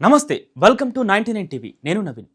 నమస్తే, welcome to 99 TV. నేను నవీన్.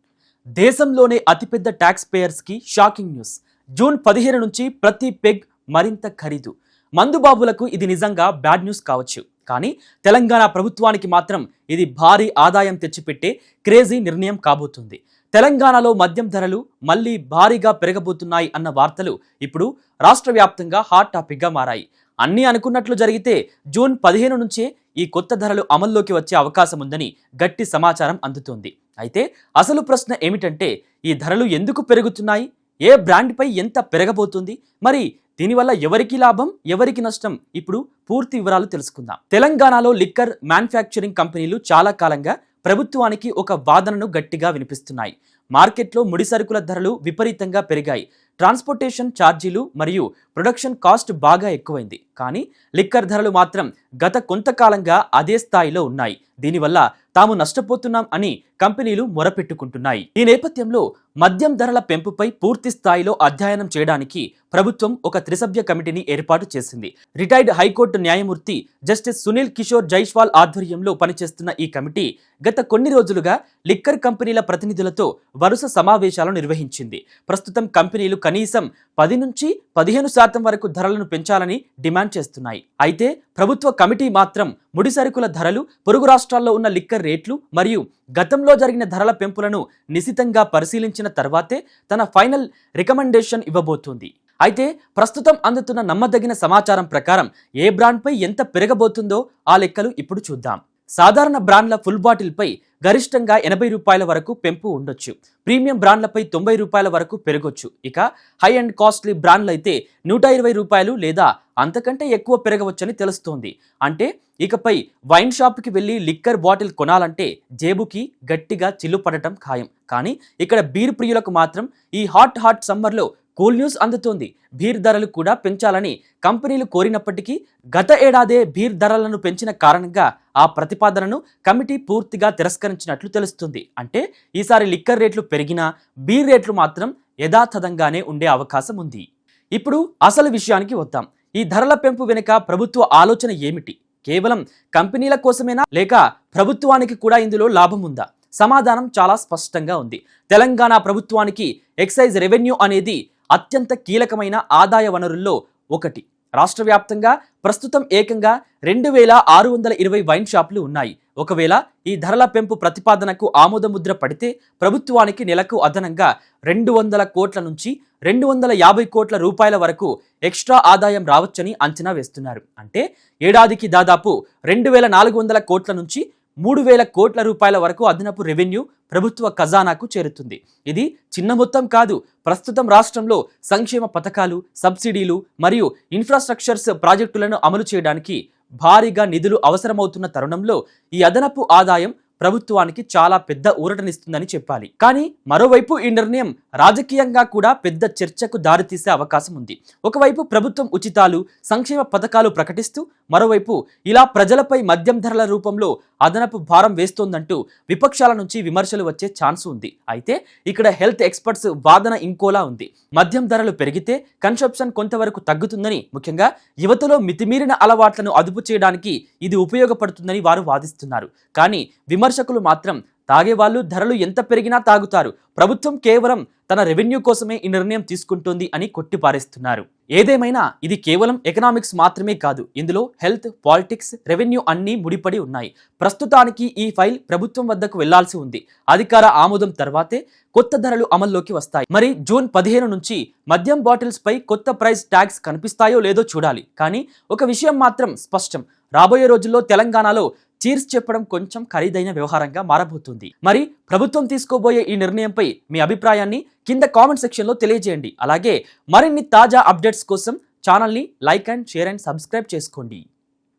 దేశంలోనే అతిపెద్ద ట్యాక్స్ పేయర్స్కి షాకింగ్ న్యూస్. జూన్ 15 నుంచి ప్రతి పెగ్ మరింత ఖరీదు. మందుబాబులకు ఇది నిజంగా బ్యాడ్ న్యూస్ కావచ్చు, కానీ తెలంగాణ ప్రభుత్వానికి మాత్రం ఇది భారీ ఆదాయం తెచ్చిపెట్టే క్రేజీ నిర్ణయం కాబోతుంది. తెలంగాణలో మద్యం ధరలు మళ్లీ భారీగా పెరగబోతున్నాయి అన్న వార్తలు ఇప్పుడు రాష్ట్ర వ్యాప్తంగా హాట్ టాపిక్గా మారాయి. అన్నీ అనుకున్నట్లు జరిగితే జూన్ 15 నుంచే ఈ కొత్త ధరలు అమల్లోకి వచ్చే అవకాశం ఉందని గట్టి సమాచారం అందుతోంది. అయితే అసలు ప్రశ్న ఏమిటంటే, ఈ ధరలు ఎందుకు పెరుగుతున్నాయి, ఏ బ్రాండ్పై ఎంత పెరగబోతుంది, మరి దీనివల్ల ఎవరికి లాభం ఎవరికి నష్టం? ఇప్పుడు పూర్తి వివరాలు తెలుసుకుందాం. తెలంగాణలో లిక్కర్ మ్యానుఫ్యాక్చరింగ్ కంపెనీలు చాలా కాలంగా ప్రభుత్వానికి ఒక వాదనను గట్టిగా వినిపిస్తున్నాయి. మార్కెట్లో ముడి సరుకుల ధరలు విపరీతంగా పెరిగాయి. ట్రాన్స్పోర్టేషన్ ఛార్జీలు మరియు ప్రొడక్షన్ కాస్ట్ బాగా ఎక్కువైంది. కానీ లిక్కర్ ధరలు మాత్రం గత కొంతకాలంగా అదే స్థాయిలో ఉన్నాయి. దీనివల్ల తాము నష్టపోతున్నాం అని కంపెనీలు మొరపెట్టుకుంటున్నాయి. ఈ నేపథ్యంలో మద్యం ధరల పెంపుపై పూర్తి స్థాయిలో అధ్యయనం చేయడానికి ప్రభుత్వం ఒక త్రిసభ్య కమిటీని ఏర్పాటు చేసింది. రిటైర్డ్ హైకోర్టు న్యాయమూర్తి జస్టిస్ సునీల్ కిషోర్ జైస్వాల్ ఆధ్వర్యంలో పనిచేస్తున్న ఈ కమిటీ గత కొన్ని రోజులుగా లిక్కర్ కంపెనీల ప్రతినిధులతో వరుస సమావేశాలు నిర్వహించింది. ప్రస్తుతం కంపెనీలు కనీసం 10 నుంచి 15% వరకు ధరలను పెంచాలని డిమాండ్ చేస్తున్నాయి. అయితే ప్రభుత్వ కమిటీ మాత్రం ముడి సరుకుల ధరలు, పొరుగు రాష్ట్రాల్లో ఉన్న లిక్కర్ రేట్లు మరియు గతంలో జరిగిన ధరల పెంపులను నిశితంగా పరిశీలించిన తర్వాతే తన ఫైనల్ రికమెండేషన్ ఇవ్వబోతోంది. అయితే ప్రస్తుతం అందుతున్న నమ్మదగిన సమాచారం ప్రకారం ఏ బ్రాండ్పై ఎంత పెరగబోతుందో ఆ లెక్కలు ఇప్పుడు చూద్దాం. సాధారణ బ్రాండ్ల ఫుల్ బాటిల్పై గరిష్టంగా 80 రూపాయల వరకు పెంపు ఉండొచ్చు. ప్రీమియం బ్రాండ్లపై 90 రూపాయల వరకు పెరగొచ్చు. ఇక హై అండ్ కాస్ట్లీ బ్రాండ్లు అయితే 120 రూపాయలు లేదా అంతకంటే ఎక్కువ పెరగవచ్చని తెలుస్తోంది. అంటే ఇకపై వైన్ షాప్కి వెళ్ళి లిక్కర్ బాటిల్ కొనాలంటే జేబుకి గట్టిగా చిల్లు పడటం ఖాయం. కానీ ఇక్కడ బీర్ ప్రియులకు మాత్రం ఈ హాట్ సమ్మర్లో కూల్ న్యూస్ అందుతోంది. బీర్ ధరలు కూడా పెంచాలని కంపెనీలు కోరినప్పటికీ గత ఏడాదే బీర్ ధరలను పెంచిన కారణంగా ఆ ప్రతిపాదనను కమిటీ పూర్తిగా తిరస్కరించినట్లు తెలుస్తుంది. అంటే ఈసారి లిక్కర్ రేట్లు పెరిగినా బీర్ రేట్లు మాత్రం యథాతథంగానే ఉండే అవకాశం ఉంది. ఇప్పుడు అసలు విషయానికి వద్దాం. ఈ ధరల పెంపు వెనుక ప్రభుత్వ ఆలోచన ఏమిటి? కేవలం కంపెనీల కోసమేనా, లేక ప్రభుత్వానికి కూడా ఇందులో లాభం ఉందా? సమాధానం చాలా స్పష్టంగా ఉంది. తెలంగాణ ప్రభుత్వానికి ఎక్సైజ్ రెవెన్యూ అనేది అత్యంత కీలకమైన ఆదాయ వనరుల్లో ఒకటి. రాష్ట్ర వ్యాప్తంగా ప్రస్తుతం ఏకంగా 2620 వైన్ షాపులు ఉన్నాయి. ఒకవేళ ఈ ధరల పెంపు ప్రతిపాదనకు ఆమోదముద్ర పడితే ప్రభుత్వానికి నెలకు అదనంగా 200 కోట్ల నుంచి 250 కోట్ల రూపాయల వరకు ఎక్స్ట్రా ఆదాయం రావచ్చని అంచనా వేస్తున్నారు. అంటే ఏడాదికి దాదాపు 2400 కోట్ల నుంచి 3000 కోట్ల రూపాయల వరకు అదనపు రెవెన్యూ ప్రభుత్వ ఖజానాకు చేరుతుంది. ఇది చిన్న మొత్తం కాదు. ప్రస్తుతం రాష్ట్రంలో సంక్షేమ పథకాలు, సబ్సిడీలు మరియు ఇన్ఫ్రాస్ట్రక్చర్స్ ప్రాజెక్టులను అమలు చేయడానికి భారీగా నిధులు అవసరమవుతున్న తరుణంలో ఈ అదనపు ఆదాయం ప్రభుత్వానికి చాలా పెద్ద ఊరటనిస్తుందని చెప్పాలి. కానీ మరోవైపు ఈ నిర్ణయం రాజకీయంగా కూడా పెద్ద చర్చకు దారితీసే అవకాశం ఉంది. ఒకవైపు ప్రభుత్వం ఉచితాలు, సంక్షేమ పథకాలు ప్రకటిస్తూ, మరోవైపు ఇలా ప్రజలపై మద్యం ధరల రూపంలో అదనపు భారం వేస్తోందంటూ విపక్షాల నుంచి విమర్శలు వచ్చే ఛాన్స్ ఉంది. అయితే ఇక్కడ హెల్త్ ఎక్స్పర్ట్స్ వాదన ఇంకోలా ఉంది. మద్యం ధరలు పెరిగితే కన్సంప్షన్ కొంతవరకు తగ్గుతుందని, ముఖ్యంగా యువతలో మితిమీరిన అలవాట్లను అదుపు చేయడానికి ఇది ఉపయోగపడుతుందని వారు వాదిస్తున్నారు. కానీ విమర్శకులు మాత్రం తాగేవాళ్ళు ధరలు ఎంత పెరిగినా తాగుతారు, ప్రభుత్వం కేవలం తన రెవెన్యూ కోసమే ఈ నిర్ణయం తీసుకుంటోంది అని కొట్టిపారేస్తున్నారు. ఏదేమైనా ఇది కేవలం ఎకనామిక్స్ మాత్రమే కాదు. ఇందులో హెల్త్, పాలిటిక్స్, రెవెన్యూ అన్నీ ముడిపడి ఉన్నాయి. ప్రస్తుతానికి ఈ ఫైల్ ప్రభుత్వం వద్దకు వెళ్లాల్సి ఉంది. అధికార ఆమోదం తర్వాతే కొత్త ధరలు అమల్లోకి వస్తాయి. మరి జూన్ 15 నుంచి మద్యం బాటిల్స్ పై కొత్త ప్రైస్ ట్యాగ్స్ కనిపిస్తాయో లేదో చూడాలి. కానీ ఒక విషయం మాత్రం స్పష్టం. రాబోయే రోజుల్లో తెలంగాణలో చీర్స్ చెప్పడం కొంచెం ఖరీదైన వ్యవహారంగా మారబోతుంది. మరి ప్రభుత్వం తీసుకోబోయే ఈ నిర్ణయంపై మీ అభిప్రాయాన్ని కింద కామెంట్ సెక్షన్లో తెలియజేయండి. అలాగే మరిన్ని తాజా అప్డేట్స్ కోసం ఛానల్ని like and share and subscribe చేసుకోండి.